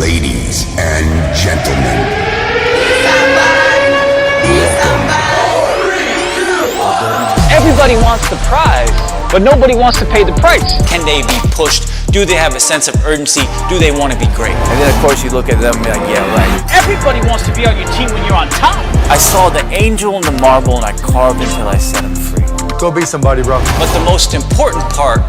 Ladies and gentlemen, everybody wants the prize, but nobody wants to pay the price. Can they be pushed? Do they have a sense of urgency? Do they want to be great? And then, of course, you look at them and be like, yeah, right. Everybody wants to be on your team when you're on top. I saw the angel and the marble, and I carved until I set him free. Go be somebody, bro. But the most important part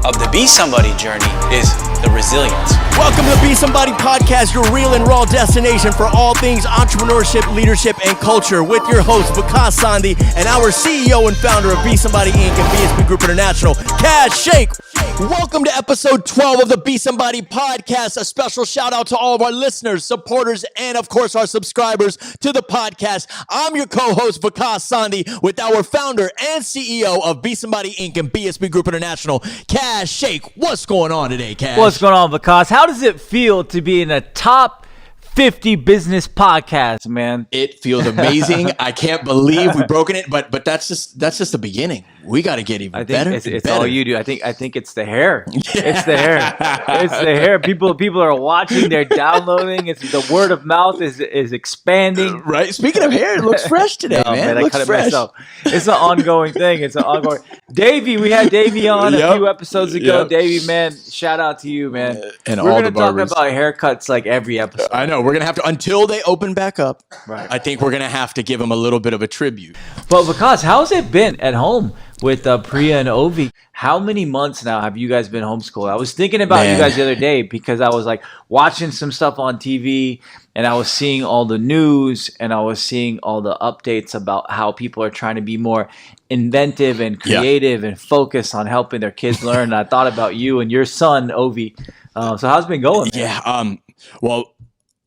of the Be Somebody journey is the resilience. Welcome to the Be Somebody Podcast, your real and raw destination for all things entrepreneurship, leadership, and culture, with your host, Kash Shaikh, and our CEO and founder of Be Somebody Inc. and BSB Group International, Kash Shaikh. Welcome to episode 12 of the Be Somebody Podcast. A special shout out to all of our listeners, supporters, and of course our subscribers to the podcast. I'm your co-host, Kash Shaikh, with our founder and CEO of Be Somebody Inc. and BSB Group International, Kash Shaikh. What's going on today, Kash? What's going on, Vikas? How does it feel to be in a top 50 business podcast, man? It feels amazing. I can't believe we've broken it, but that's just the beginning. We got to get even better. It's all you do. I think it's the hair. It's the hair. It's the hair. People are watching. They're downloading. It's the word of mouth is expanding. Right. Speaking of hair, it looks fresh today, man. It looks cut fresh. It myself. It's an ongoing thing. It's an ongoing. Davey, we had Davey on a few episodes ago. Yep. Davey, man, shout out to you, man. And we're all gonna the barbers. talk about haircuts like every episode. I know. We're gonna have to, until they open back up. Right. I think we're gonna have to give them a little bit of a tribute. But Vikas, how's it been at home with Priya and Ovi? How many months now have you guys been homeschooled? I was thinking about you guys the other day because I was like watching some stuff on TV and I was seeing all the news and I was seeing all the updates about how people are trying to be more inventive and creative and focus on helping their kids learn. And I thought about you and your son, Ovi. So how's it been going, man? Yeah. Well,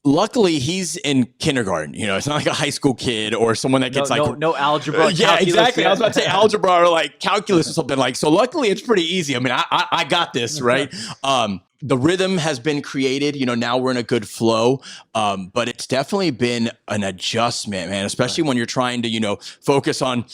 luckily he's in kindergarten. You know, it's not like a high school kid or someone that gets no algebra. Yeah, exactly. I was about to say algebra or like calculus or something like. So luckily it's pretty easy. I mean, I got this, right? The rhythm has been created. You know, now we're in a good flow. But it's definitely been an adjustment, man, especially when you're trying to, you know, focus on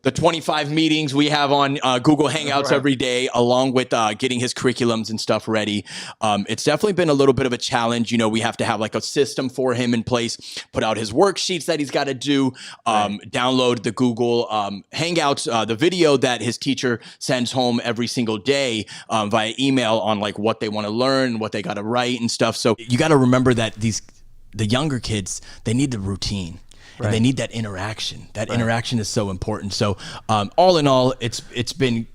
the 25 meetings we have on Google Hangouts every day, along with getting his curriculums and stuff ready. It's definitely been a little bit of a challenge. You know, we have to have like a system for him in place, put out his worksheets that he's got to do, download the Google Hangouts, the video that his teacher sends home every single day via email on like what they want to learn, what they got to write and stuff. So you got to remember that the younger kids, they need the routine. And they need that interaction. That interaction is so important. So all in all, it's been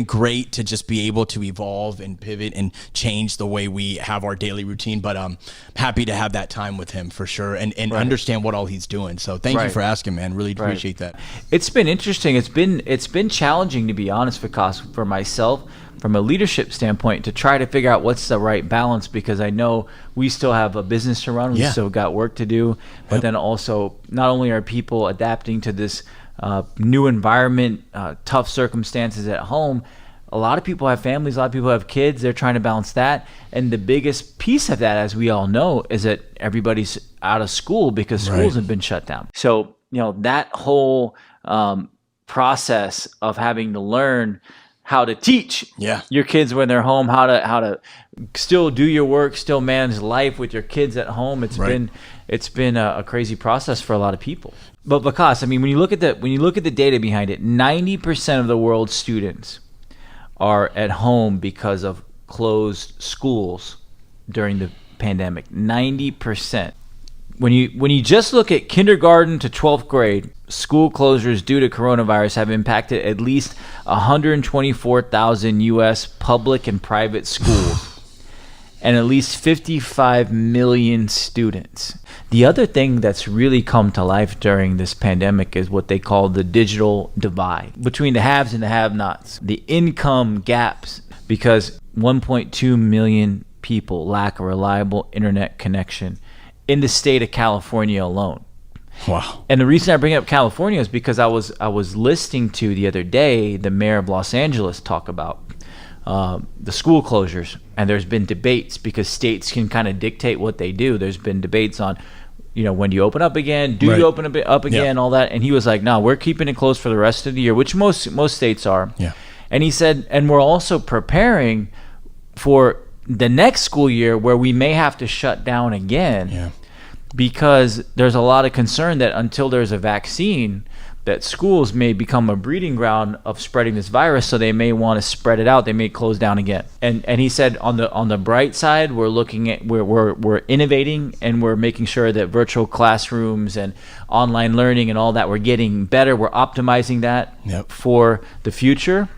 great to just be able to evolve and pivot and change the way we have our daily routine. But I'm happy to have that time with him for sure and understand what all he's doing. So thank you for asking, man. Really appreciate that. It's been interesting. It's been challenging, to be honest, Vikas, for myself, from a leadership standpoint, to try to figure out what's the right balance, because I know we still have a business to run. We still got work to do. But then also, not only are people adapting to this new environment, tough circumstances at home, a lot of people have families, a lot of people have kids. They're trying to balance that. And the biggest piece of that, as we all know, is that everybody's out of school because schools have been shut down. So, you know, that whole process of having to learn how to teach your kids when they're home, how to still do your work, still manage life with your kids at home. It's been a crazy process for a lot of people. But Vikas, I mean, when you look at the data behind it, 90% of the world's students are at home because of closed schools during the pandemic. 90%. When you just look at kindergarten to 12th grade, school closures due to coronavirus have impacted at least 124,000 U.S. public and private schools and at least 55 million students. The other thing that's really come to life during this pandemic is what they call the digital divide between the haves and the have-nots, the income gaps, because 1.2 million people lack a reliable internet connection in the state of California alone. Wow. And the reason I bring up California is because I was listening to the other day the mayor of Los Angeles talk about the school closures, and there's been debates because states can kind of dictate what they do. There's been debates on, you know, when do you open up again? Do you open up again? All that. And he was like, no, we're keeping it closed for the rest of the year, which most states are. Yeah. And he said, and we're also preparing for the next school year where we may have to shut down again because there's a lot of concern that until there's a vaccine, that schools may become a breeding ground of spreading this virus, so they may want to spread it out. They may close down again. And he said on the bright side, we're looking at we're innovating and we're making sure that virtual classrooms and online learning and all that, we're getting better. We're optimizing that for the future.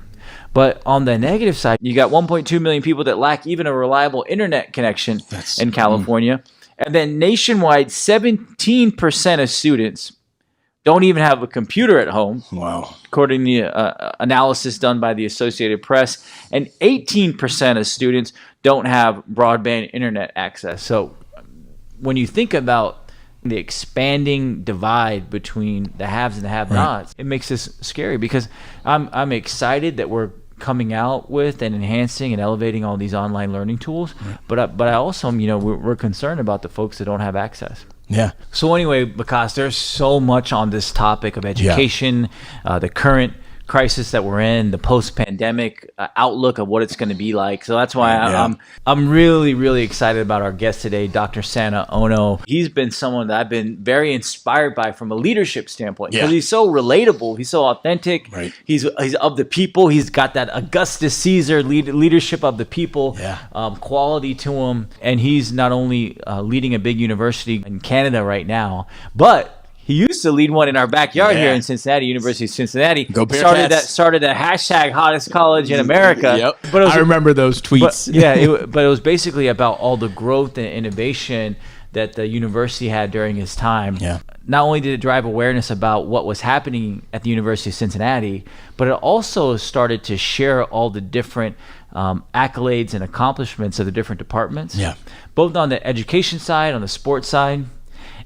But on the negative side, you got 1.2 million people that lack even a reliable internet connection in California. And then nationwide, 17% of students don't even have a computer at home. Wow. According to analysis done by the Associated Press. And 18% of students don't have broadband internet access. So when you think about the expanding divide between the haves and the have-nots, it makes this scary because I'm excited that we're coming out with and enhancing and elevating all these online learning tools. But I also, we're concerned about the folks that don't have access. Yeah. So anyway, because there's so much on this topic of education, the current crisis that we're in, the post-pandemic outlook of what it's going to be like. So that's why I'm really, really excited about our guest today, Dr. Santa Ono. He's been someone that I've been very inspired by from a leadership standpoint because he's so relatable. He's so authentic. Right. He's of the people. He's got that Augustus Caesar leadership of the people quality to him. And he's not only leading a big university in Canada right now, but he used to lead one in our backyard here in Cincinnati, University of Cincinnati. Go Bearcats. Started a hashtag hottest college in America. But I remember those tweets. But it was basically about all the growth and innovation that the university had during his time. Yeah. Not only did it drive awareness about what was happening at the University of Cincinnati, but it also started to share all the different accolades and accomplishments of the different departments. Yeah. Both on the education side, on the sports side.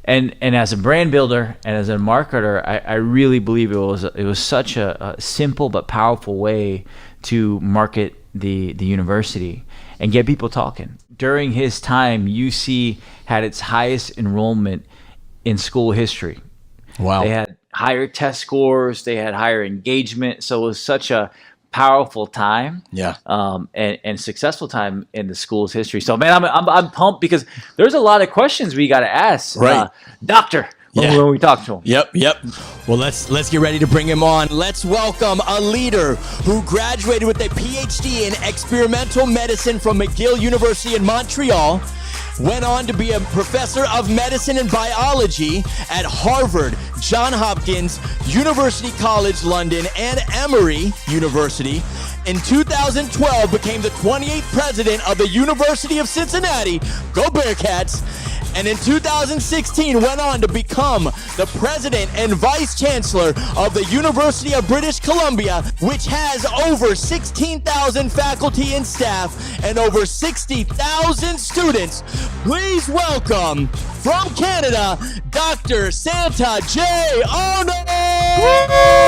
And as a brand builder and as a marketer, I really believe it was such a simple but powerful way to market the university and get people talking. During his time, UC had its highest enrollment in school history. Wow. They had higher test scores, they had higher engagement, so it was such a powerful time, and successful time in the school's history. So, man, I'm pumped because there's a lot of questions we got to ask, Doctor, when we talk to him. Yep. Well, let's get ready to bring him on. Let's welcome a leader who graduated with a PhD in experimental medicine from McGill University in Montreal. Went on to be a professor of medicine and biology at Harvard, Johns Hopkins, University College London, and Emory University. In 2012, became the 28th president of the University of Cincinnati. Go Bearcats! And in 2016, went on to become the president and vice chancellor of the University of British Columbia, which has over 16,000 faculty and staff and over 60,000 students. Please welcome, from Canada, Dr. Santa J. Ono!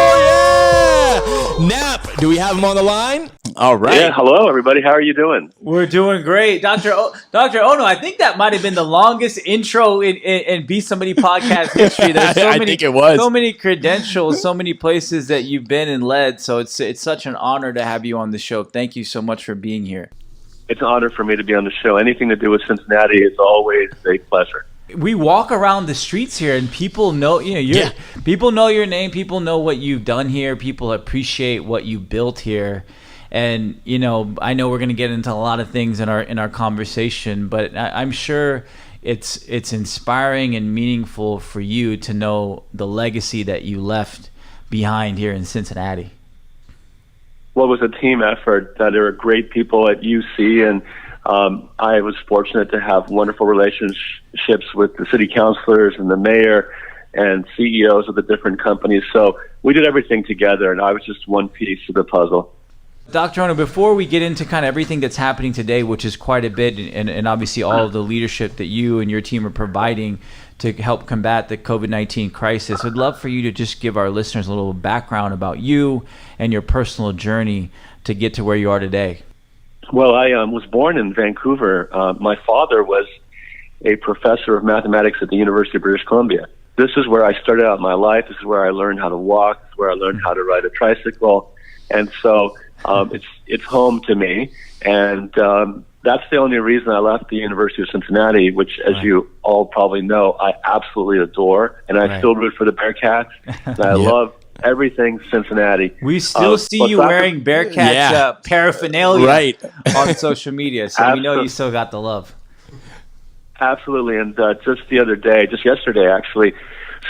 Yeah! Nap, do we have him on the line? All right. Yeah, hello, everybody. How are you doing? We're doing great. Dr. Ono, I think that might have been the longest intro in Be Somebody podcast history. There's I think it was. So many credentials, so many places that you've been and led. So it's such an honor to have you on the show. Thank you so much for being here. It's an honor for me to be on the show. Anything to do with Cincinnati is always a pleasure. We walk around the streets here and people know, people know your name. People know what you've done here. People appreciate what you built here. And, I know we're going to get into a lot of things in our conversation, but I'm sure it's inspiring and meaningful for you to know the legacy that you left behind here in Cincinnati. Well, it was a team effort. There were great people at UC, and I was fortunate to have wonderful relationships with the city councilors and the mayor and CEOs of the different companies. So we did everything together, and I was just one piece of the puzzle. Dr. Ono, before we get into kind of everything that's happening today, which is quite a bit, and obviously all of the leadership that you and your team are providing to help combat the COVID-19 crisis, I'd love for you to just give our listeners a little background about you and your personal journey to get to where you are today. Well, I was born in Vancouver. My father was a professor of mathematics at the University of British Columbia. This is where I started out my life. This is where I learned how to walk. This is where I learned how to ride a tricycle. And so it's home to me. And that's the only reason I left the University of Cincinnati, which, as you all probably know, I absolutely adore, and I still root for the Bearcats. And I love everything Cincinnati. We still see you wearing Bearcats paraphernalia on social media, so we know you still got the love. Absolutely, and just yesterday actually,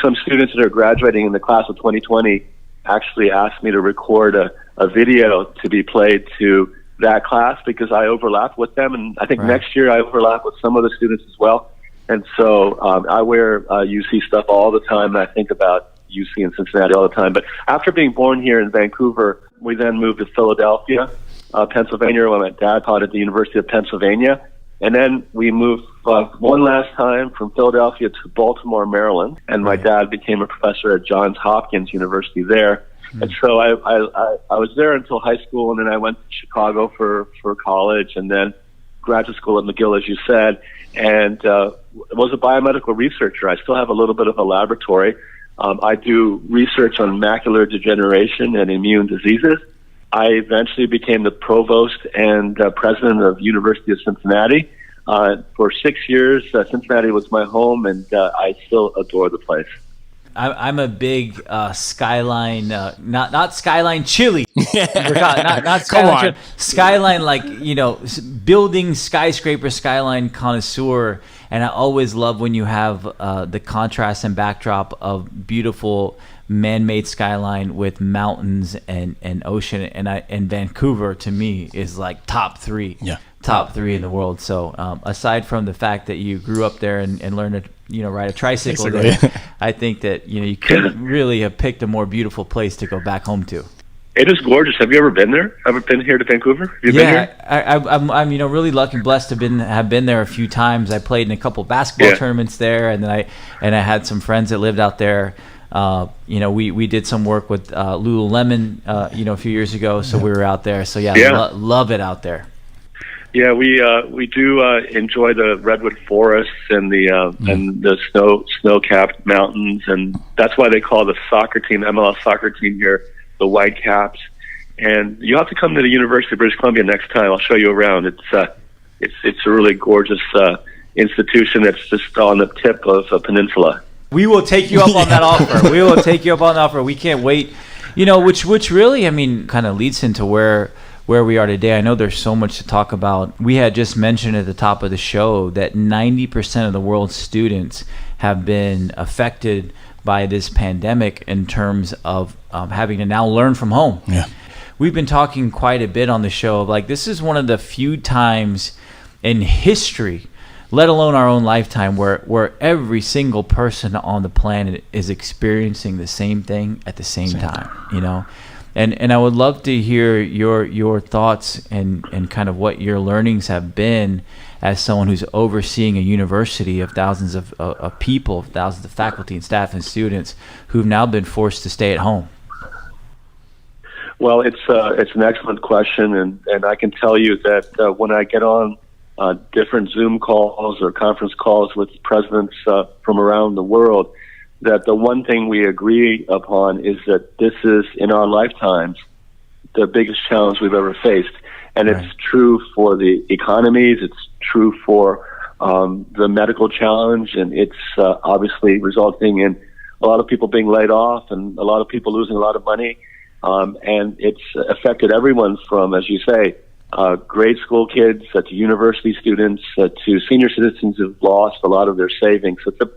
some students that are graduating in the class of 2020 actually asked me to record a video to be played to that class because I overlap with them, and I think next year I overlap with some of the students as well. And so I wear UC stuff all the time, and I think about UC in Cincinnati all the time. But after being born here in Vancouver, we then moved to Philadelphia, Pennsylvania, where my dad taught at the University of Pennsylvania. And then we moved one last time from Philadelphia to Baltimore, Maryland, and my dad became a professor at Johns Hopkins University there. And so I was there until high school, and then I went to Chicago for college, and then graduate school at McGill, as you said, and was a biomedical researcher. I still have a little bit of a laboratory. I do research on macular degeneration and immune diseases. I eventually became the provost and president of University of Cincinnati. For 6 years, Cincinnati was my home, and I still adore the place. I'm a big Skyline, not Skyline chili, not Skyline, Skyline, like, building skyscraper Skyline connoisseur. And I always love when you have the contrast and backdrop of beautiful man-made skyline with mountains and ocean. And Vancouver to me is like top three in the world. So aside from the fact that you grew up there and learned to ride a tricycle there, I think that you couldn't really have picked a more beautiful place to go back home to. It is gorgeous. Have you ever been there? Ever been here to Vancouver? Have you been here? I'm really lucky and blessed to have been there a few times. I played in a couple basketball tournaments there, and then I had some friends that lived out there. We did some work with Lululemon a few years ago, so we were out there. So love it out there. Yeah, we do enjoy the redwood forests and the snow-capped mountains, and that's why they call the soccer team, MLS soccer team here, the Whitecaps. And you have to come to the University of British Columbia next time. I'll show you around. It's a really gorgeous institution that's just on the tip of a peninsula. We will take you up on that offer. We will take you up on the offer. We can't wait. Which really, kind of leads into where we are today. I know there's so much to talk about. We had just mentioned at the top of the show that 90% of the world's students have been affected by this pandemic in terms of having to now learn from home. Yeah. We've been talking quite a bit on the show of this is one of the few times in history, let alone our own lifetime, where every single person on the planet is experiencing the same thing at the same time, And I would love to hear your thoughts and kind of what your learnings have been as someone who's overseeing a university of thousands of people, thousands of faculty and staff and students who've now been forced to stay at home. Well, it's an excellent question, and I can tell you that when I get on different Zoom calls or conference calls with presidents from around the world, that the one thing we agree upon is that this is, in our lifetimes, the biggest challenge we've ever faced. And it's true for the economies, it's true for the medical challenge, and it's obviously resulting in a lot of people being laid off and a lot of people losing a lot of money. And it's affected everyone from, as you say, grade school kids to university students to senior citizens who've lost a lot of their savings. So it's a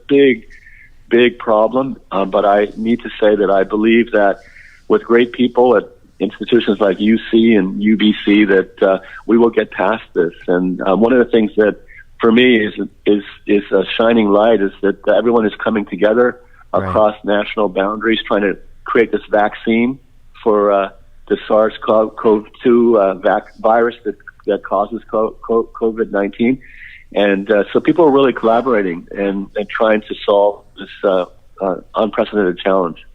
big problem, but I need to say that I believe that with great people at institutions like UC and UBC that we will get past this. And one of the things that for me is a shining light is that everyone is coming together across national boundaries trying to create this vaccine for the SARS-CoV-2 virus that causes COVID-19. And so people are really collaborating and trying to solve this unprecedented challenge.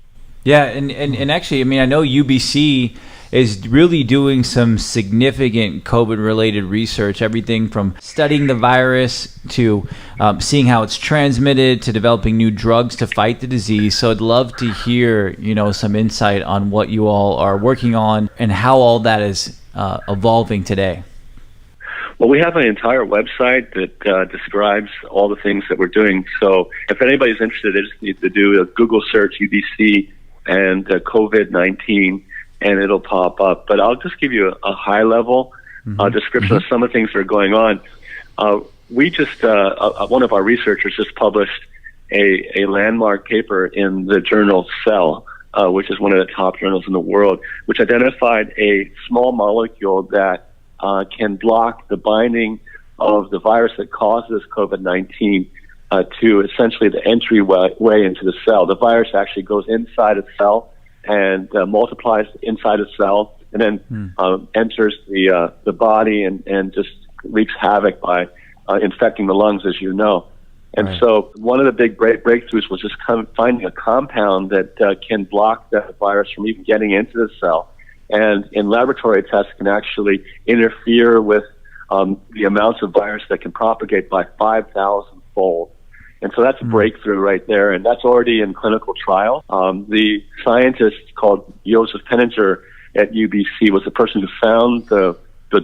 Yeah, and actually, I know UBC is really doing some significant COVID-related research, everything from studying the virus to seeing how it's transmitted to developing new drugs to fight the disease. So I'd love to hear, some insight on what you all are working on and how all that is evolving today. Well, we have an entire website that describes all the things that we're doing. So if anybody's interested, they just need to do a Google search, UBC and COVID-19, and it'll pop up. But I'll just give you a high-level description of some of the things that are going on. We just, one of our researchers just published a landmark paper in the journal Cell, which is one of the top journals in the world, which identified a small molecule that can block the binding of the virus that causes COVID-19 to essentially the entryway into the cell. The virus actually goes inside a cell and multiplies inside a cell, and then enters the body and just wreaks havoc by infecting the lungs, as you know. And so one of the big breakthroughs was just finding a compound that can block that virus from even getting into the cell. And in laboratory tests can actually interfere with the amounts of virus that can propagate by 5,000-fold. And so that's a breakthrough right there, and that's already in clinical trial. The scientist called Joseph Penninger at UBC was the person who found the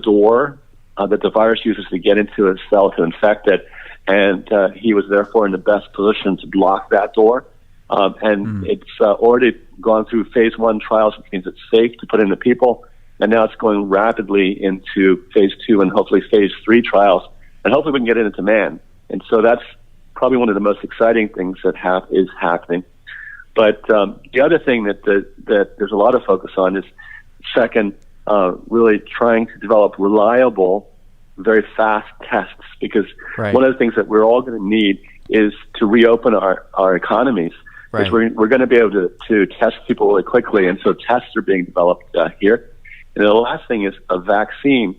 door that the virus uses to get into a cell to infect it, and he was therefore in the best position to block that door. It's already gone through phase 1 trials, which means it's safe to put into people, and now it's going rapidly into phase 2 and hopefully phase 3 trials, and hopefully we can get it into man. And so that's probably one of the most exciting things that is happening. But the other thing that there's a lot of focus on is, second, really trying to develop reliable, very fast tests, because one of the things that we're all going to need is to reopen our economies. Because we're going to be able to test people really quickly, and so tests are being developed here. And the last thing is a vaccine.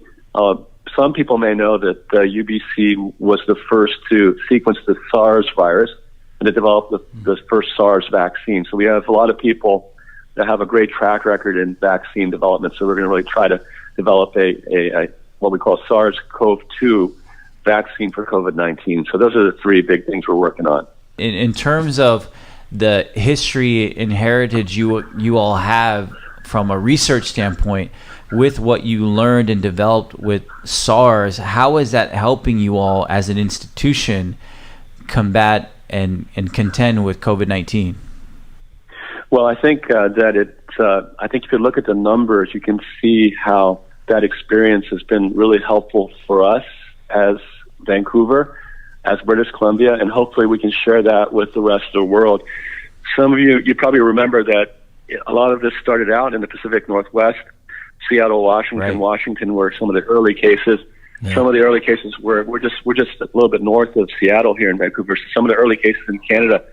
Some people may know that UBC was the first to sequence the SARS virus and to develop the first SARS vaccine. So we have a lot of people that have a great track record in vaccine development. So we're going to really try to develop a what we call SARS-CoV-2 vaccine for COVID-19. So those are the three big things we're working on. In terms of the history and heritage you all have from a research standpoint, with what you learned and developed with SARS, how is that helping you all as an institution combat and contend with COVID-19? Well, I think I think if you look at the numbers, you can see how that experience has been really helpful for us as Vancouver, as British Columbia, and hopefully we can share that with the rest of the world. Some of you probably remember that a lot of this started out in the Pacific Northwest. Seattle, Washington were some of the early cases. Yeah. Some of the early cases we're just a little bit north of Seattle here in Vancouver. So some of the early cases in Canada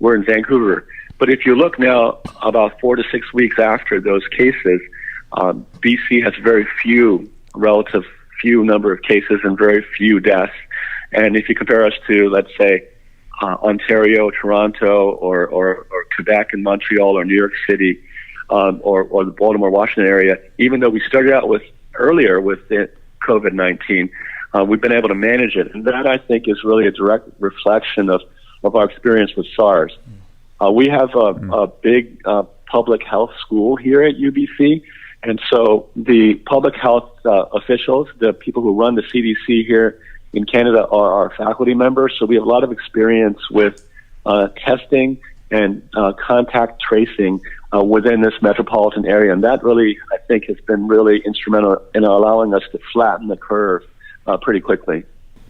were in Vancouver. But if you look now, about 4 to 6 weeks after those cases, BC has very relative few number of cases and very few deaths. And if you compare us to, let's say, Ontario, Toronto, or Quebec and Montreal, or New York City, or the Baltimore, Washington area, even though we started out earlier with the COVID-19, we've been able to manage it. And that, I think, is really a direct reflection of our experience with SARS. We have a big public health school here at UBC, and so the public health officials, the people who run the CDC here in Canada, are our faculty members. So we have a lot of experience with testing and contact tracing within this metropolitan area. And that really, I think, has been really instrumental in allowing us to flatten the curve pretty quickly.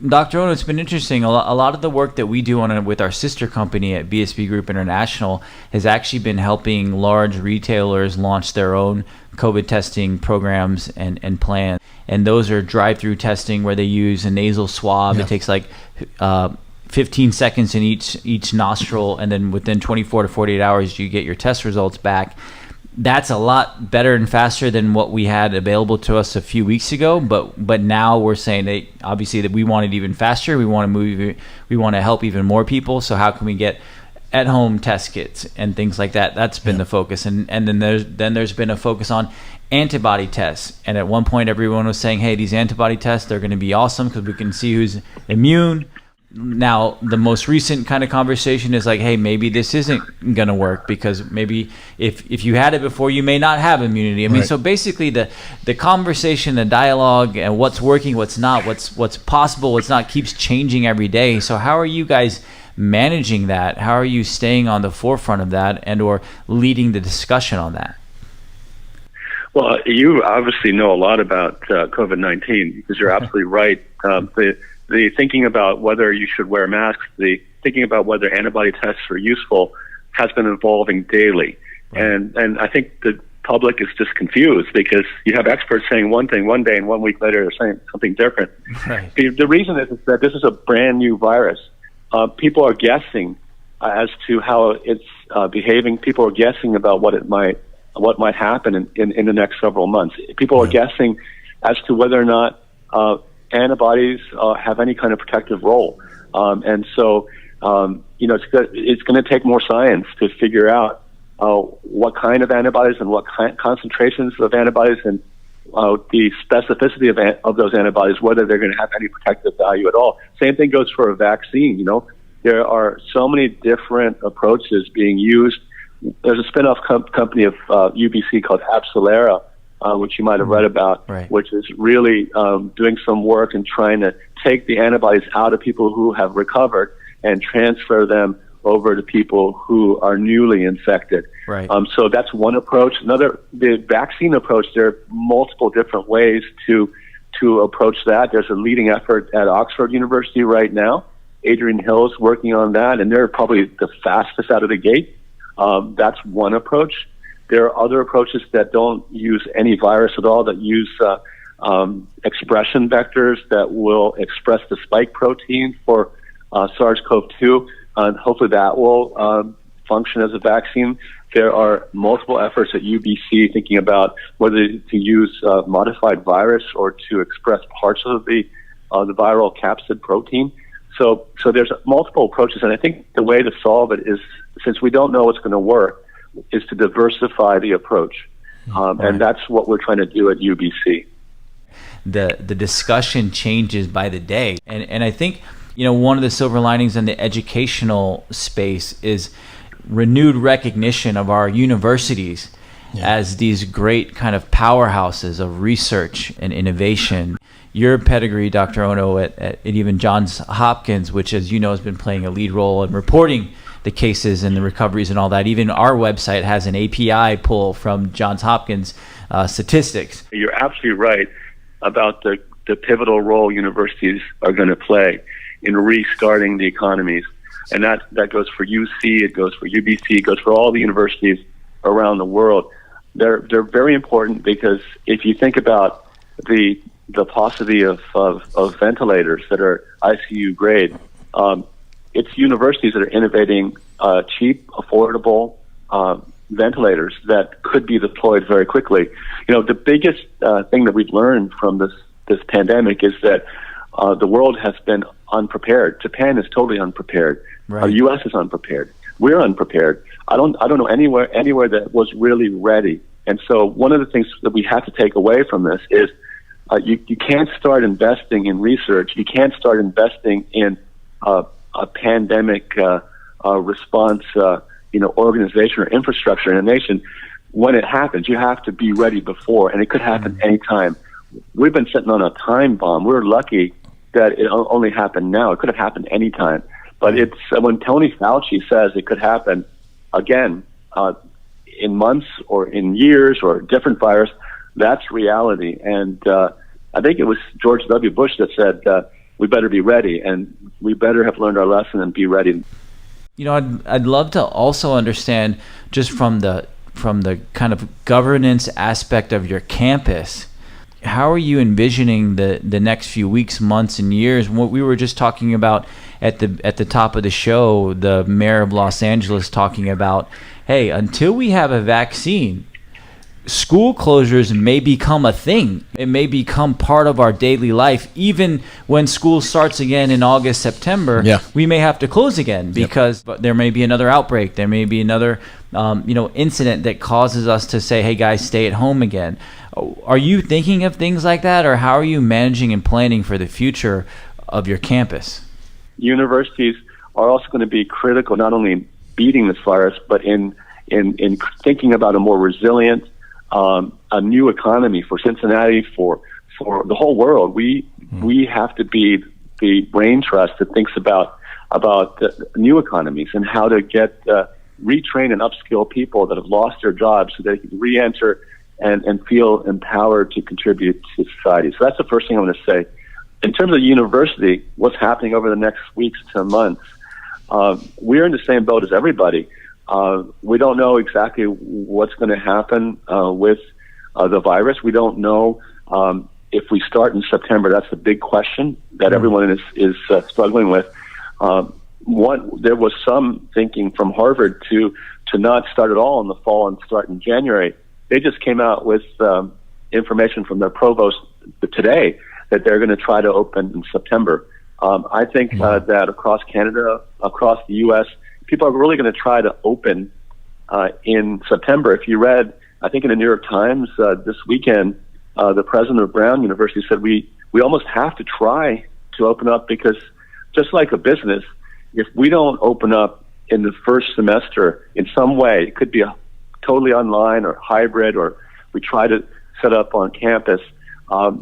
Dr. Ono, it's been interesting. A lot of the work that we do with our sister company at BSB Group International has actually been helping large retailers launch their own COVID testing programs and plans. And those are drive-through testing where they use a nasal swab. Yeah. It takes like 15 seconds in each nostril, and then within 24 to 48 hours you get your test results back. That's a lot better and faster than what we had available to us a few weeks ago. But now we're saying that obviously that we want it even faster. We want to help even more people. So how can we get at-home test kits and things like that? That's been the focus. And then there's been a focus on antibody tests. And at one point everyone was saying, hey, these antibody tests, they're going to be awesome because we can see who's immune. Now, the most recent kind of conversation is like, hey, maybe this isn't going to work because maybe if you had it before, you may not have immunity. I mean, so basically the conversation, the dialogue, and what's working, what's not, what's possible, what's not keeps changing every day. So how are you guys managing that? How are you staying on the forefront of that and or leading the discussion on that? Well, you obviously know a lot about COVID-19 because you're absolutely right. The thinking about whether you should wear masks, the thinking about whether antibody tests are useful has been evolving daily. Right. And I think the public is just confused because you have experts saying one thing one day and 1 week later they're saying something different. Right. The reason is that this is a brand new virus. People are guessing as to how it's behaving. People are guessing about what might happen in the next several months. People are guessing as to whether or not antibodies have any kind of protective role. And so, it's going to take more science to figure out what kind of antibodies and what concentrations of antibodies and the specificity of those antibodies, whether they're going to have any protective value at all. Same thing goes for a vaccine. There are so many different approaches being used. There's a spin-off company of UBC called Abcelera, which you might have read about, which is really doing some work and trying to take the antibodies out of people who have recovered and transfer them over to people who are newly infected. Right. So that's one approach. The vaccine approach, there are multiple different ways to approach that. There's a leading effort at Oxford University right now. Adrian Hill's working on that, and they're probably the fastest out of the gate. That's one approach. There are other approaches that don't use any virus at all, that use expression vectors that will express the spike protein for SARS-CoV-2, and hopefully that will function as a vaccine. There are multiple efforts at UBC thinking about whether to use modified virus or to express parts of the viral capsid protein. So there's multiple approaches, and I think the way to solve it is, since we don't know what's going to work, is to diversify the approach. And that's what we're trying to do at UBC. The discussion changes by the day. And I think, one of the silver linings in the educational space is renewed recognition of our universities as these great kind of powerhouses of research and innovation. Your pedigree, Dr. Ono, at even Johns Hopkins, which, as you know, has been playing a lead role in reporting the cases and the recoveries and all that. Even our website has an API pull from Johns Hopkins statistics. You're absolutely right about the pivotal role universities are going to play in restarting the economies. And that goes for UC, it goes for UBC, it goes for all the universities around the world. They're very important because if you think about the paucity of ventilators that are ICU grade, it's universities that are innovating cheap, affordable ventilators that could be deployed very quickly. The biggest thing that we've learned from this pandemic is that the world has been unprepared. Japan is totally unprepared. Right. The U.S. is unprepared. We're unprepared. I don't know anywhere that was really ready. And so one of the things that we have to take away from this is you can't start investing in research. You can't start investing in a pandemic response, organization or infrastructure in a nation. When it happens, you have to be ready before, and it could happen anytime. We've been sitting on a time bomb. We're lucky that it only happened now. It could have happened anytime. But it's when Tony Fauci says it could happen again in months or in years or a different virus, that's reality. And I think it was George W. Bush that said we better be ready, and we better have learned our lesson and be ready. I'd love to also understand, just from the kind of governance aspect of your campus, how are you envisioning the next few weeks, months, and years? What we were just talking about at the top of the show, the mayor of Los Angeles talking about, hey, until we have a vaccine, school closures may become a thing. It may become part of our daily life. Even when school starts again in August, September, we may have to close again because there may be another outbreak. There may be another incident that causes us to say, hey, guys, stay at home again. Are you thinking of things like that, or how are you managing and planning for the future of your campus? universities are also going to be critical, not only in beating this virus, but in thinking about a more resilient, a new economy for Cincinnati, for the whole world. We have to be the brain trust that thinks about new economies and how to get retrain and upskill people that have lost their jobs so they can re-enter and feel empowered to contribute to society. So that's the first thing I want to say. In terms of university, what's happening over the next weeks to months, we're in the same boat as everybody. We don't know exactly what's going to happen with the virus. We don't know if we start in September. That's the big question that everyone is struggling with. There was some thinking from Harvard to not start at all in the fall and start in January. They just came out with information from their provost today that they're going to try to open in September. I think that across Canada, across the U.S., people are really going to try to open in September. If you read, I think in the New York Times this weekend, the president of Brown University said we almost have to try to open up because just like a business, if we don't open up in the first semester in some way, it could be a totally online or hybrid, or we try to set up on campus,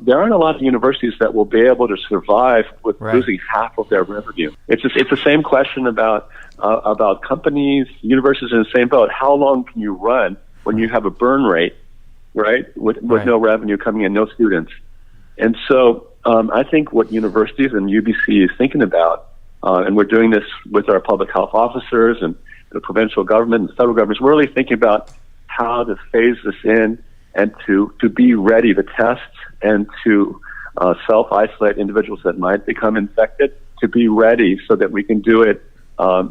there aren't a lot of universities that will be able to survive with losing half of their revenue. It's the same question about companies, universities in the same boat. How long can you run when you have a burn rate, right, with no revenue coming in, no students? And so I think what universities and UBC is thinking about, and we're doing this with our public health officers and the provincial government and the federal government, is we're really thinking about how to phase this in and to be ready to test and to self-isolate individuals that might become infected, to be ready so that we can do it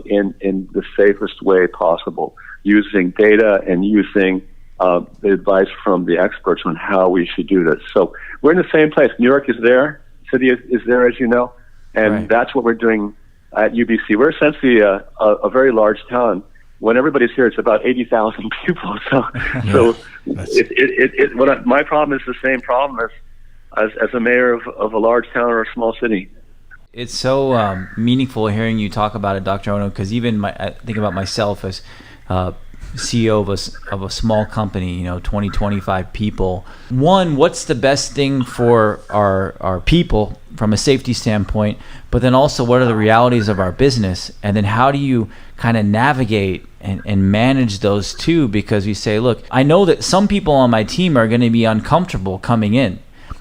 in the safest way possible, using data and using the advice from the experts on how we should do this. So we're in the same place. New York is there. City is there, as you know, and that's what we're doing at UBC. We're essentially a very large town. When everybody's here, it's about 80,000 people. So my problem is the same problem as a mayor of a large town or a small city. It's so meaningful hearing you talk about it, Dr. Ono, because even I think about myself as CEO of a small company, 20, 25 people. One, what's the best thing for our people from a safety standpoint, but then also what are the realities of our business? And then how do you kind of navigate and manage those two? Because you say, look, I know that some people on my team are going to be uncomfortable coming in.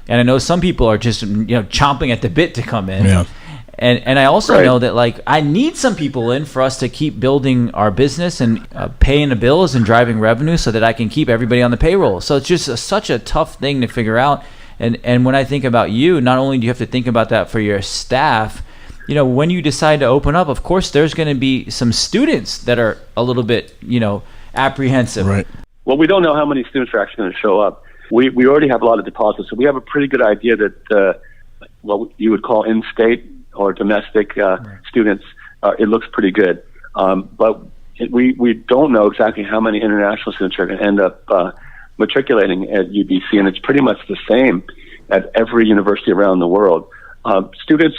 And I know some people are just, chomping at the bit to come in. Yeah. And I also know that I need some people in for us to keep building our business and paying the bills and driving revenue so that I can keep everybody on the payroll. So it's just such a tough thing to figure out. And when I think about you, not only do you have to think about that for your staff, when you decide to open up, of course, there's going to be some students that are a little bit, apprehensive. Right. Well, we don't know how many students are actually going to show up. We already have a lot of deposits, so we have a pretty good idea that what you would call in-state or domestic students, it looks pretty good. But we don't know exactly how many international students are going to end up matriculating at UBC, and it's pretty much the same at every university around the world. Students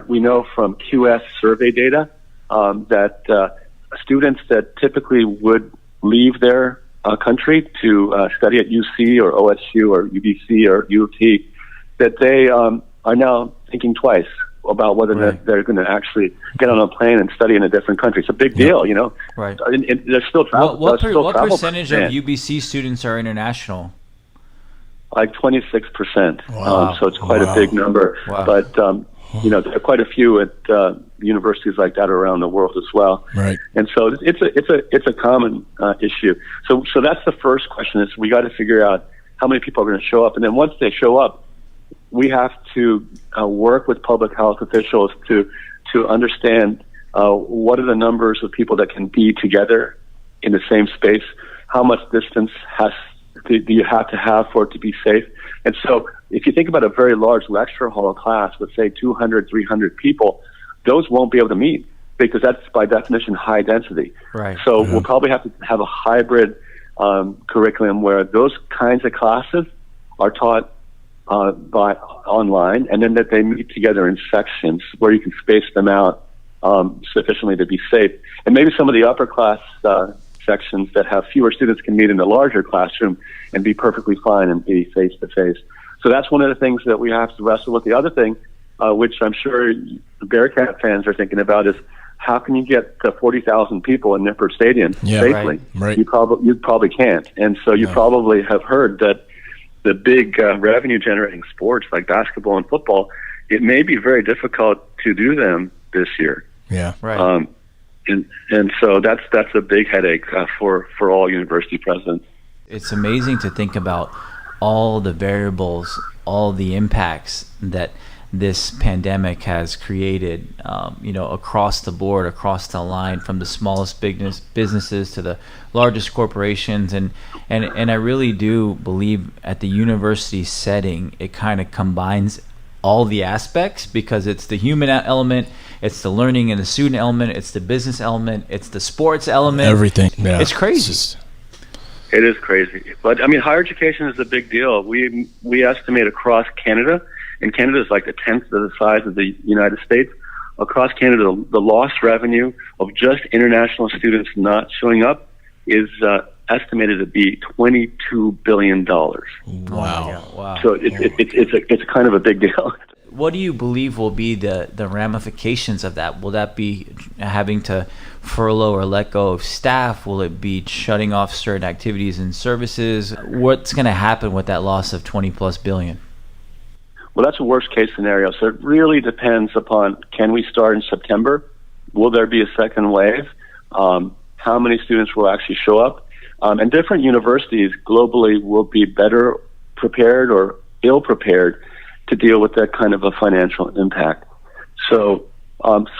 we know from QS survey data, that students that typically would leave their country to study at UC or OSU or UBC or U of T, that they are now thinking twice about whether they're going to actually get on a plane and study in a different country. It's a big deal, Right. And there's still travel. What percentage of UBC students are international? Like 26%. Wow. So it's quite a big number. Wow. But there are quite a few at universities like that around the world as well. Right. And so it's a common issue. So that's the first question: is we got to figure out how many people are going to show up, and then once they show up, we have to work with public health officials to understand what are the numbers of people that can be together in the same space, how much distance do you have to have for it to be safe. And so if you think about a very large lecture hall class with, say, 200, 300 people, those won't be able to meet because that's by definition high density. Right. So we'll probably have to have a hybrid curriculum where those kinds of classes are taught by online, and then that they meet together in sections where you can space them out sufficiently to be safe. And maybe some of the upper class sections that have fewer students can meet in the larger classroom and be perfectly fine and be face to face. So that's one of the things that we have to wrestle with. The other thing, which I'm sure the Bearcat fans are thinking about, is how can you get 40,000 people in Nippert Stadium safely? Right. You probably can't. And so you probably have heard that the big revenue generating sports like basketball and football, it may be very difficult to do them this year. Yeah. Right. And so that's a big headache for all university presidents. It's amazing to think about all the variables, all the impacts that this pandemic has created, across the board, across the line, from the smallest businesses to the largest corporations. And I really do believe at the university setting, it kind of combines all the aspects, because it's the human element, it's the learning and the student element, it's the business element, it's the sports element. Everything. Yeah. It's crazy. It is crazy. But, I mean, higher education is a big deal. We estimate across Canada, and Canada is like a tenth of the size of the United States. Across Canada, the lost revenue of just international students not showing up is estimated to be $22 billion. Wow. So it's kind of a big deal. What do you believe will be the ramifications of that? Will that be having to furlough or let go of staff? Will it be shutting off certain activities and services? What's going to happen with that loss of 20 plus billion? Well, that's a worst case scenario. So it really depends upon, can we start in September? Will there be a second wave? How many students will actually show up? And different universities globally will be better prepared or ill prepared to deal with that kind of a financial impact. So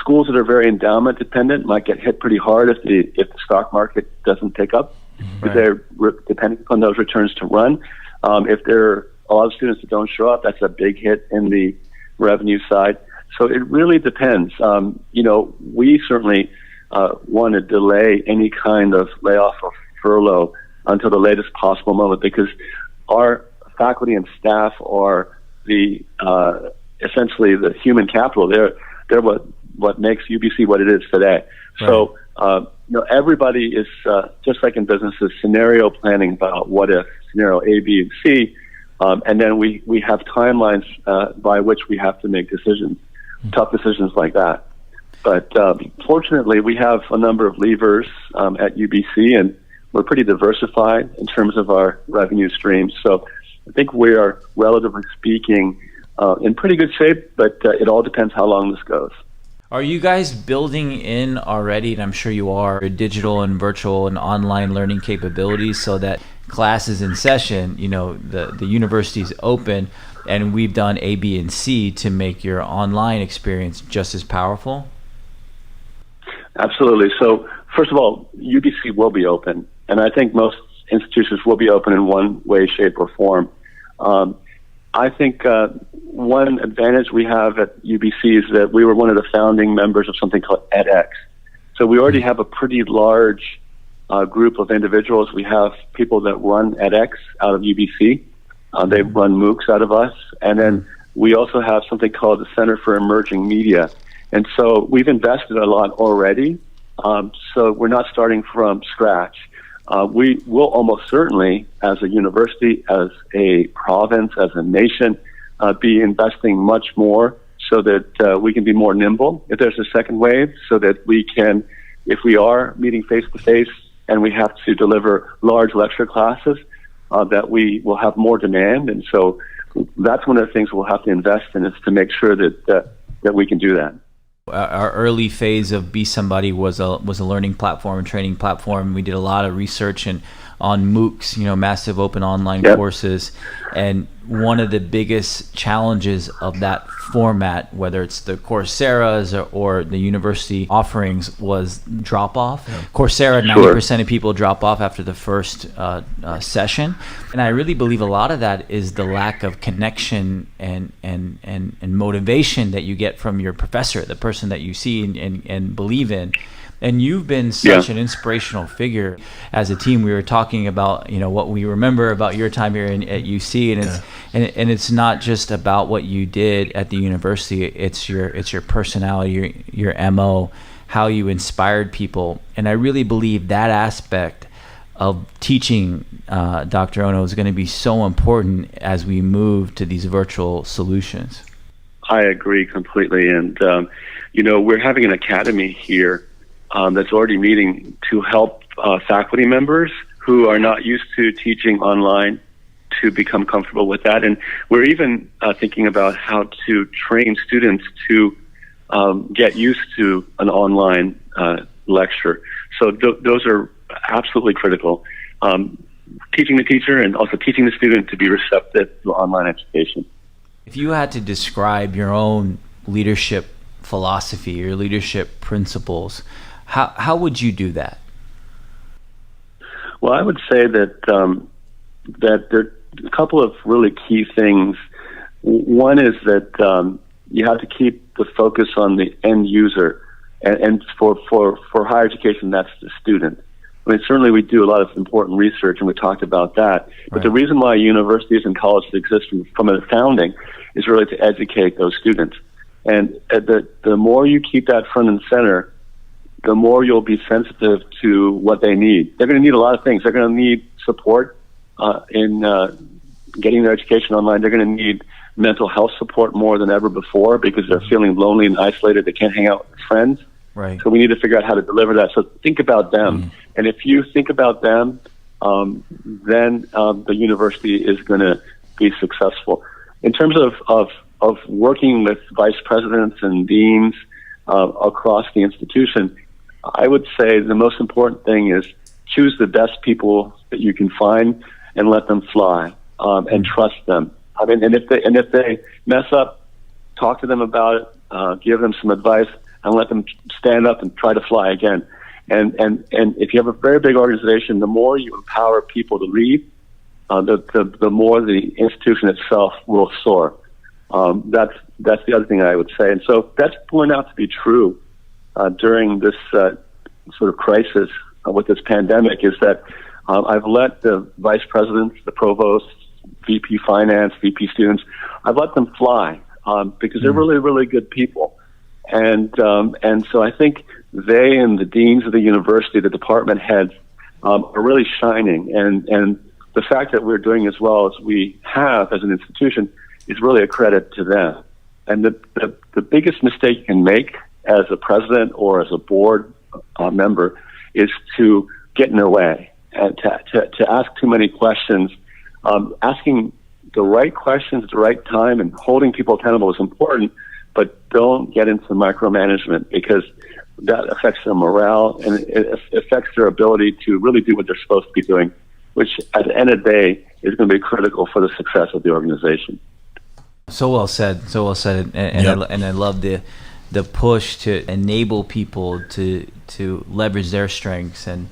schools that are very endowment dependent might get hit pretty hard if the stock market doesn't pick up, because they're depending upon those returns to run. If there are a lot of students that don't show up, that's a big hit in the revenue side. So it really depends. We certainly want to delay any kind of layoff or furlough until the latest possible moment, because our faculty and staff are the essentially the human capital. They're what makes UBC what it is today. Right. So everybody is just like in businesses, scenario planning about what if, scenario A, B, and C, and then we have timelines by which we have to make decisions, tough decisions like that. But fortunately, we have a number of levers at UBC, and we're pretty diversified in terms of our revenue streams. So I think we are, relatively speaking, in pretty good shape, but it all depends how long this goes. Are you guys building in already, and I'm sure you are, digital and virtual and online learning capabilities so that classes in session, the university's open, and we've done A, B, and C to make your online experience just as powerful? Absolutely. So first of all, UBC will be open, and I think most institutions will be open in one way, shape, or form. I think one advantage we have at UBC is that we were one of the founding members of something called edX. So we already have a pretty large group of individuals. We have people that run edX out of UBC. They run MOOCs out of us. And then we also have something called the Center for Emerging Media. And so we've invested a lot already. So we're not starting from scratch. We will almost certainly, as a university, as a province, as a nation, be investing much more so that we can be more nimble if there's a second wave, so that we can, if we are meeting face-to-face and we have to deliver large lecture classes, that we will have more demand. And so that's one of the things we'll have to invest in, is to make sure that we can do that. Our early phase of Besomebody was a learning platform and training platform. We did a lot of research on MOOCs, massive open online courses. And one of the biggest challenges of that format, whether it's the Coursera's or the university offerings, was drop off. Coursera, 90% of people drop off after the first session. And I really believe a lot of that is the lack of connection and motivation that you get from your professor, the person that you see and believe in. And you've been such an inspirational figure. As a team, we were talking about, what we remember about your time here at UC, and it's not just about what you did at the university. It's your personality, your MO, how you inspired people. And I really believe that aspect of teaching, Dr. Ono, is going to be so important as we move to these virtual solutions. I agree completely. And, we're having an academy here that's already meeting to help faculty members who are not used to teaching online to become comfortable with that. And we're even thinking about how to train students to get used to an online lecture. So those are absolutely critical. Teaching the teacher and also teaching the student to be receptive to online education. If you had to describe your own leadership philosophy, your leadership principles, how would you do that? Well, I would say that that there are a couple of really key things. One is that you have to keep the focus on the end user, and for higher education, that's the student. I mean, certainly we do a lot of important research, and we talked about that. But the reason why universities and colleges exist from the founding is really to educate those students. And the more you keep that front and center, the more you'll be sensitive to what they need. They're going to need a lot of things. They're going to need support in getting their education online. They're going to need mental health support more than ever before because they're feeling lonely and isolated. They can't hang out with friends. Right. So we need to figure out how to deliver that. So think about them. And if you think about them, then the university is going to be successful. In terms of working with vice presidents and deans across the institution, I would say the most important thing is choose the best people that you can find and let them fly and trust them. I mean, and if they mess up, talk to them about it, give them some advice, and let them stand up and try to fly again. And if you have a very big organization, the more you empower people to lead, the more the institution itself will soar. That's the other thing I would say. And so that's turned out to be true during this sort of crisis with this pandemic, is that I've let the vice presidents, the provosts, VP finance, VP students, I've let them fly because they're really, really good people. And so I think they and the deans of the university, the department heads, are really shining. And the fact that we're doing as well as we have as an institution is really a credit to them. And the biggest mistake you can make as a president or as a board member is to get in their way and to ask too many questions. Asking the right questions at the right time and holding people accountable is important, but don't get into micromanagement because that affects their morale and it affects their ability to really do what they're supposed to be doing, which at the end of the day is going to be critical for the success of the organization. So well said. And I love the push to enable people to leverage their strengths and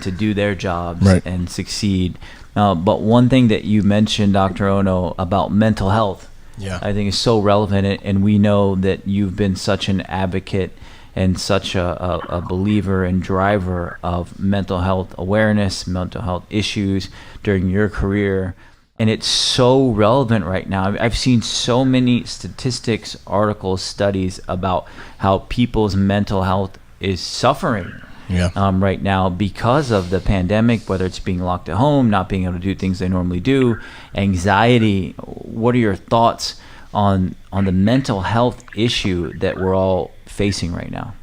to do their jobs and succeed. But one thing that you mentioned, Dr. Ono, about mental health, I think is so relevant, and we know that you've been such an advocate and such a believer and driver of mental health awareness, mental health issues during your career. And it's so relevant right now. I've seen so many statistics, articles, studies about how people's mental health is suffering right now because of the pandemic, whether it's being locked at home, not being able to do things they normally do, anxiety. What are your thoughts on the mental health issue that we're all facing right now?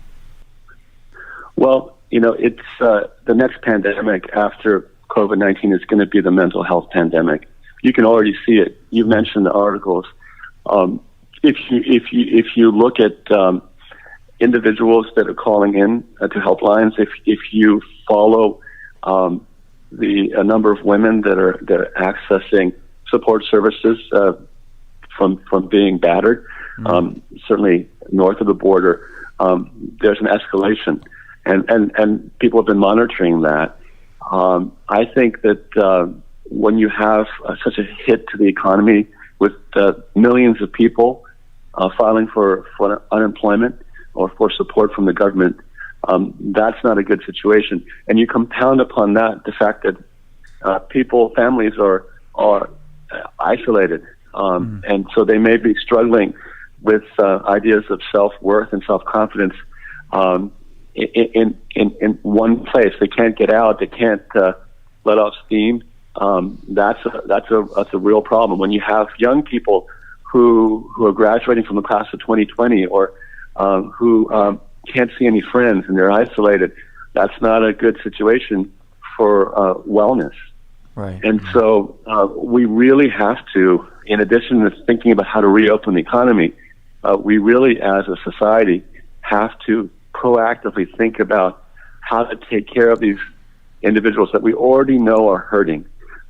Well, it's the next pandemic after COVID-19 is going to be the mental health pandemic. You can already see it. You mentioned the articles. If you look at individuals that are calling in to helplines, if you follow the number of women that are accessing support services from being battered, certainly north of the border, there's an escalation, and people have been monitoring that. I think that when you have such a hit to the economy with millions of people filing for unemployment or for support from the government, That's not a good situation. And you compound upon that the fact that families are isolated, and so they may be struggling with ideas of self-worth and self-confidence in one place. They can't get out. They can't let off steam. That's a real problem. When you have young people who are graduating from the class of 2020 or who can't see any friends and they're isolated, that's not a good situation for wellness. Right. And so we really have to, in addition to thinking about how to reopen the economy, we really, as a society, have to proactively think about how to take care of these individuals that we already know are hurting.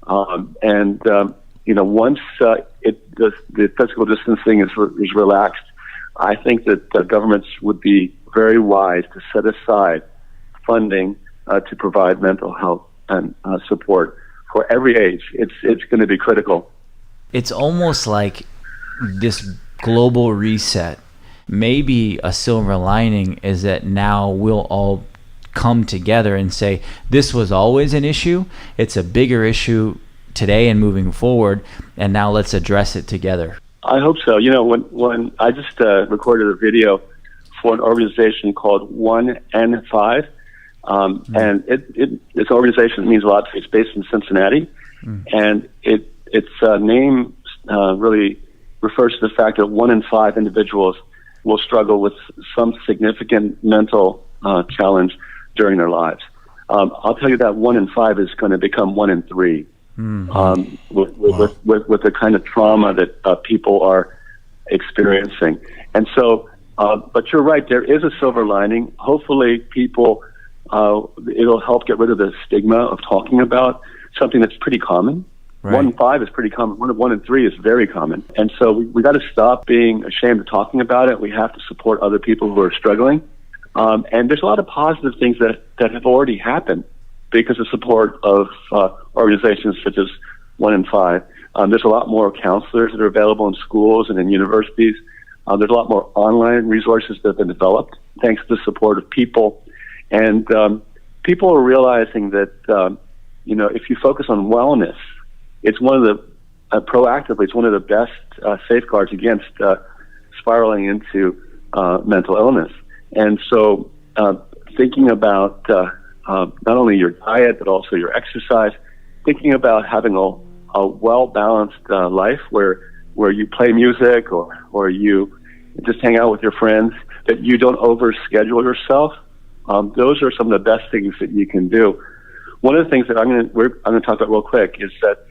Once the physical distancing is relaxed, I think that the governments would be very wise to set aside funding to provide mental health and support for every age. It's going to be critical. It's almost like this global reset. Maybe a silver lining is that now we'll all come together and say, this was always an issue. It's a bigger issue today and moving forward, and now let's address it together. I hope so. When I just recorded a video for an organization called 1N5, and this organization means a lot to me. It's based in Cincinnati, and its name really refers to the fact that 1 in 5 individuals will struggle with some significant mental challenge during their lives. I'll tell you that 1 in 5 is going to become 1 in 3 with the kind of trauma that people are experiencing. And so, but you're right, there is a silver lining. Hopefully people, it'll help get rid of the stigma of talking about something that's pretty common. Right. 1 in 5 is pretty common. 1 in 3 is very common. And so we got to stop being ashamed of talking about it. We have to support other people who are struggling. And there's a lot of positive things that have already happened because of support of organizations such as 1 in 5. There's a lot more counselors that are available in schools and in universities. There's a lot more online resources that have been developed thanks to the support of people. And people are realizing that, if you focus on wellness, it's one of the, proactively, it's one of the best safeguards against spiraling into mental illness. And so thinking about not only your diet, but also your exercise, thinking about having a well-balanced life where you play music or you just hang out with your friends, that you don't overschedule yourself. Those are some of the best things that you can do. One of the things that I'm going to talk about real quick is that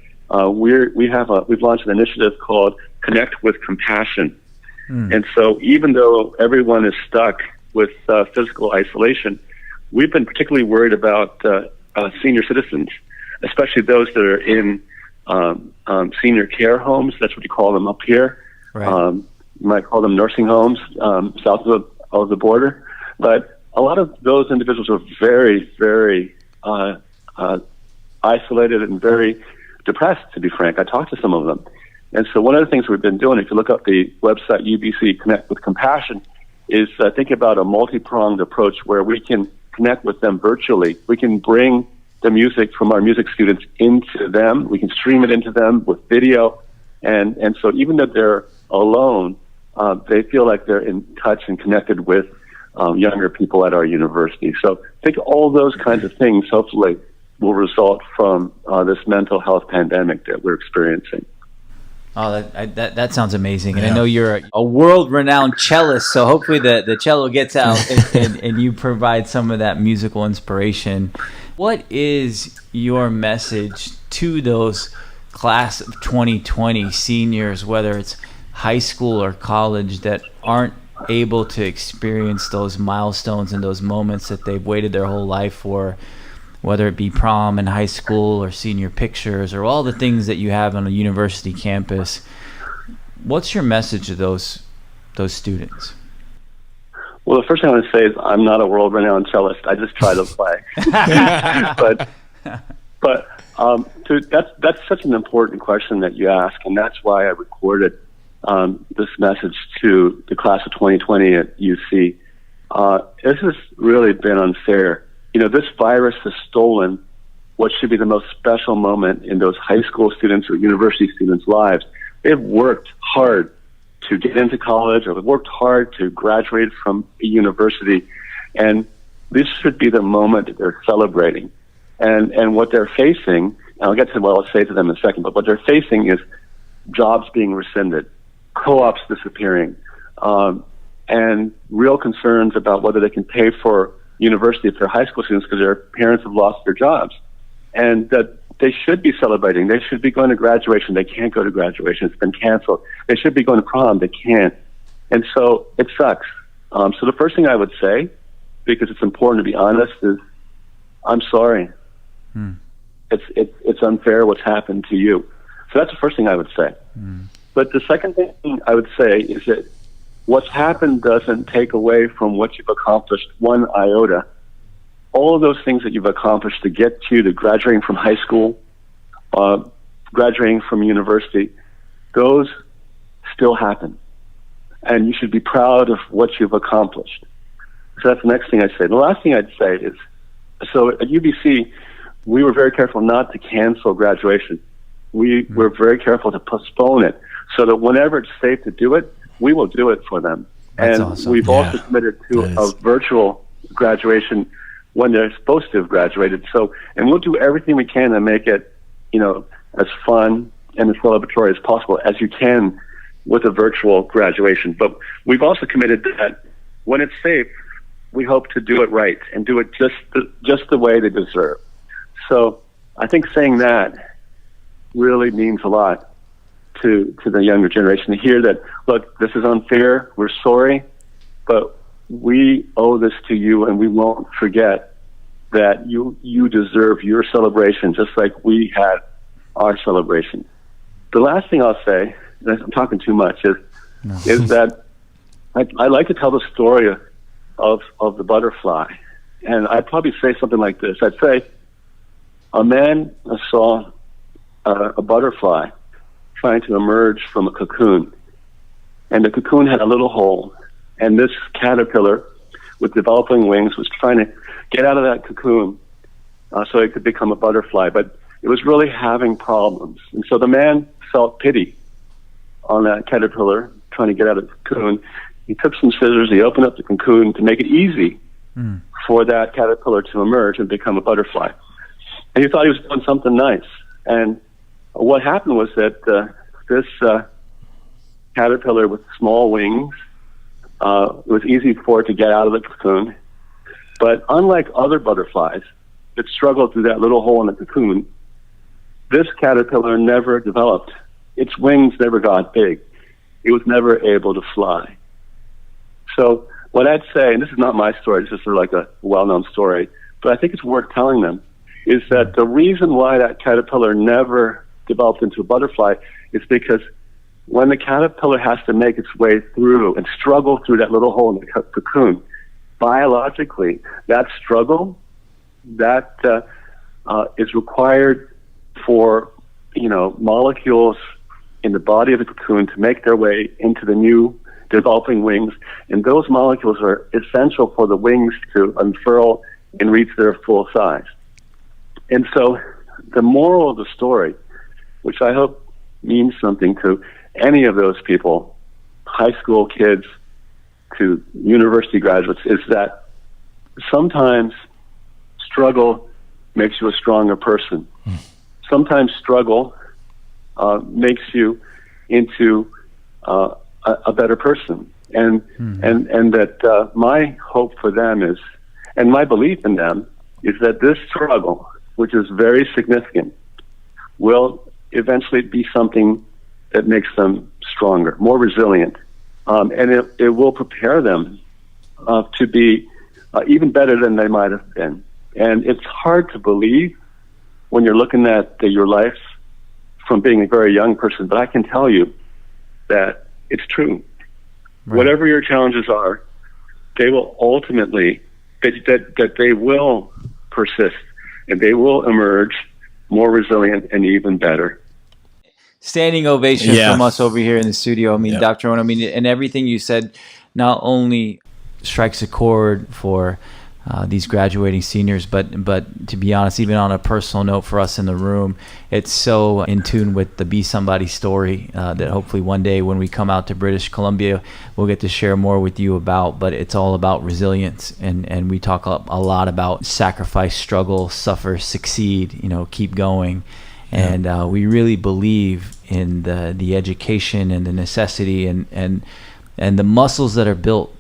we've launched an initiative called Connect with Compassion. And so even though everyone is stuck with physical isolation, we've been particularly worried about senior citizens, especially those that are in senior care homes. That's what you call them up here. Right. You might call them nursing homes south of the border. But a lot of those individuals are very, very isolated and very depressed, to be frank. I talked to some of them. And so one of the things we've been doing, if you look up the website UBC Connect with Compassion, is think about a multi-pronged approach where we can connect with them virtually. We can bring the music from our music students into them. We can stream it into them with video. And so even though they're alone, they feel like they're in touch and connected with younger people at our university. So I think all those kinds of things hopefully will result from this mental health pandemic that we're experiencing. Oh, that sounds amazing. And I know you're a world-renowned cellist, so hopefully the cello gets out and you provide some of that musical inspiration. What is your message to those class of 2020 seniors, whether it's high school or college, that aren't able to experience those milestones and those moments that they've waited their whole life for, whether it be prom in high school or senior pictures or all the things that you have on a university campus? What's your message to those students? Well, the first thing I want to say is I'm not a world-renowned cellist. I just try to play. That's such an important question that you ask, and that's why I recorded this message to the class of 2020 at UC. this has really been unfair. This virus has stolen what should be the most special moment in those high school students or university students' lives. They've worked hard to get into college, or they've worked hard to graduate from a university, and this should be the moment that they're celebrating. And what they're facing, and I'll get to what I'll say to them in a second, but what they're facing is jobs being rescinded, co-ops disappearing, and real concerns about whether they can pay for university if they're high school students because their parents have lost their jobs. And that they should be celebrating. They should be going to graduation. They can't go to graduation. It's been canceled. They should be going to prom. They can't. And so it sucks. So the first thing I would say, because it's important to be honest, is I'm sorry. It's unfair what's happened to you. So that's the first thing I would say. But the second thing I would say is that what's happened doesn't take away from what you've accomplished one iota. All of those things that you've accomplished to get you to graduating from high school, graduating from university, those still happen. And you should be proud of what you've accomplished. So that's the next thing I'd say. The last thing I'd say is, so at UBC, we were very careful not to cancel graduation. We were very careful to postpone it so that whenever it's safe to do it, we will do it for them. That's and awesome. We've also committed to a virtual graduation when they're supposed to have graduated. So, and we'll do everything we can to make it, as fun and as celebratory as possible as you can with a virtual graduation. But we've also committed that when it's safe, we hope to do it right and do it just the way they deserve. So I think saying that really means a lot to the younger generation to hear that, look, this is unfair, we're sorry, but we owe this to you, and we won't forget that you deserve your celebration just like we had our celebration. The last thing I'll say, and I'm talking too much, is that I like to tell the story of the butterfly. And I'd probably say something like this. I'd say a man saw a butterfly trying to emerge from a cocoon. And the cocoon had a little hole. And this caterpillar with developing wings was trying to get out of that cocoon so it could become a butterfly. But it was really having problems. And so the man felt pity on that caterpillar trying to get out of the cocoon. He took some scissors, he opened up the cocoon to make it easy for that caterpillar to emerge and become a butterfly. And he thought he was doing something nice. And what happened was that this caterpillar with small wings, it was easy for it to get out of the cocoon. But unlike other butterflies that struggled through that little hole in the cocoon, this caterpillar never developed. Its wings never got big. It was never able to fly. So what I'd say, and this is not my story, this is sort of like a well-known story, but I think it's worth telling them, is that the reason why that caterpillar never developed into a butterfly is because when the caterpillar has to make its way through and struggle through that little hole in the cocoon, biologically, that struggle, that is required for, molecules in the body of the cocoon to make their way into the new developing wings. And those molecules are essential for the wings to unfurl and reach their full size. And so the moral of the story, which I hope means something to any of those people, high school kids to university graduates, is that sometimes struggle makes you a stronger person. Sometimes struggle makes you into a better person. And that my hope for them is, and my belief in them, is that this struggle, which is very significant, will eventually be something that makes them stronger, more resilient. And it will prepare them to be even better than they might have been. And it's hard to believe when you're looking at your life from being a very young person, but I can tell you that it's true. Right. Whatever your challenges are, they will ultimately, that they will persist, and they will emerge more resilient and even better. Standing ovation from us over here in the studio. I mean, Dr. Ono, and everything you said not only strikes a chord for these graduating seniors, but to be honest, even on a personal note for us in the room, it's so in tune with the Be Somebody story that hopefully one day when we come out to British Columbia, we'll get to share more with you about. But it's all about resilience, and we talk a lot about sacrifice, struggle, suffer, succeed, keep going. And we really believe in the education and the necessity and the muscles that are built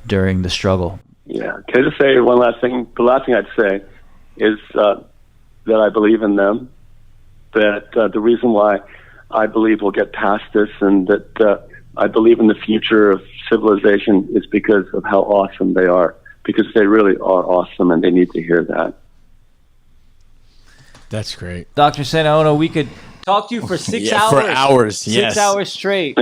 during the struggle. Yeah. Can I just say one last thing? The last thing I'd say is that I believe in them, that the reason why I believe we'll get past this and that I believe in the future of civilization is because of how awesome they are, because they really are awesome and they need to hear that. That's great. Dr. Sanaono, we could talk to you for 6 hours. For hours, yes. 6 hours straight.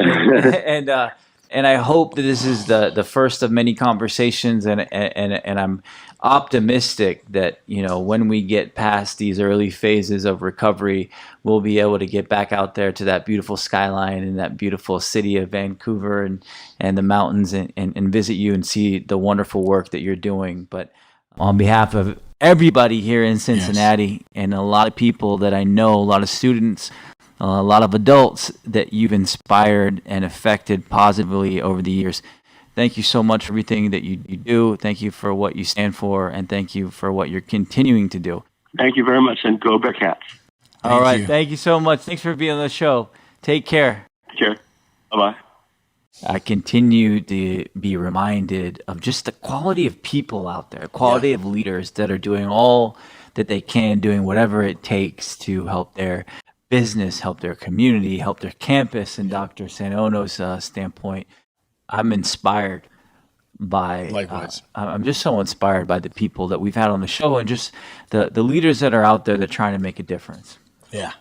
And I hope that this is the first of many conversations, and I'm optimistic that when we get past these early phases of recovery, we'll be able to get back out there to that beautiful skyline and that beautiful city of Vancouver and the mountains and visit you and see the wonderful work that you're doing. But on behalf of everybody here in Cincinnati and a lot of people that I know, a lot of students, a lot of adults that you've inspired and affected positively over the years. Thank you so much for everything that you do. Thank you for what you stand for, and thank you for what you're continuing to do. Thank you very much, and go Bearcats. All right. Thank you so much. Thanks for being on the show. Take care. Take care. Bye-bye. I continue to be reminded of just the quality of people out there, quality of leaders that are doing all that they can, doing whatever it takes to help their business, help their community, help their campus. And Dr. Sanaono's standpoint, I'm inspired by, likewise. I'm just so inspired by the people that we've had on the show and just the leaders that are out there that are trying to make a difference. Yeah,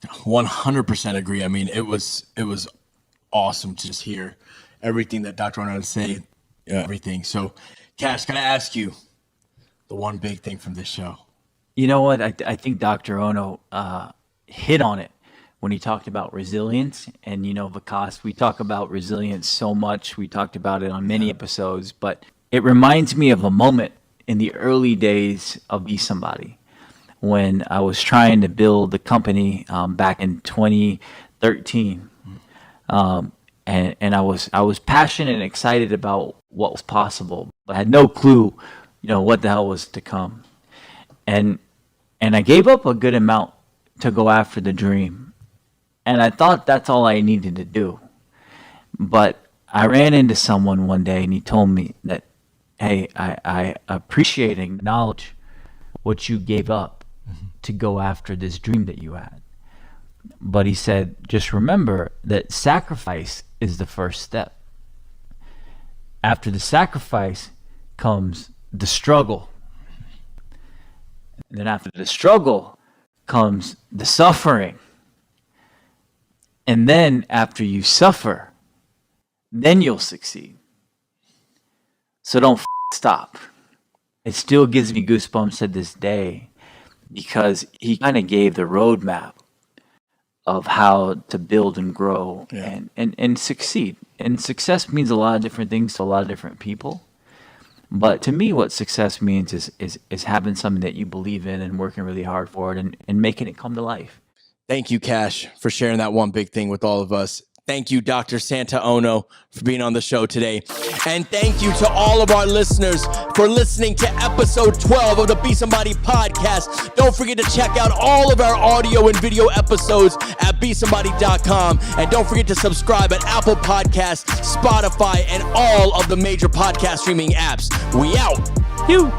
100% agree. I mean, it was awesome to just hear everything that Dr. Ono had to say, everything. So, Kash, can I ask you the one big thing from this show? You know what? I think Dr. Ono hit on it when he talked about resilience. And, Vikas, we talk about resilience so much. We talked about it on many episodes, but it reminds me of a moment in the early days of Be Somebody when I was trying to build the company back in 2013. And I was passionate and excited about what was possible, but I had no clue, what the hell was to come. And I gave up a good amount to go after the dream. And I thought that's all I needed to do. But I ran into someone one day and he told me that, hey, I appreciate and acknowledge what you gave up to go after this dream that you had. But he said, just remember that sacrifice is the first step. After the sacrifice comes the struggle. And then after the struggle comes the suffering. And then after you suffer, then you'll succeed. So don't stop. It still gives me goosebumps to this day because he kind of gave the roadmap of how to build and grow and succeed. And success means a lot of different things to a lot of different people. But to me, what success means is having something that you believe in and working really hard for it and making it come to life. Thank you, Kash, for sharing that one big thing with all of us. Thank you, Dr. Sanaono, for being on the show today. And thank you to all of our listeners for listening to episode 12 of the Be Somebody Podcast. Don't forget to check out all of our audio and video episodes at besomebody.com. And don't forget to subscribe at Apple Podcasts, Spotify, and all of the major podcast streaming apps. We out. You.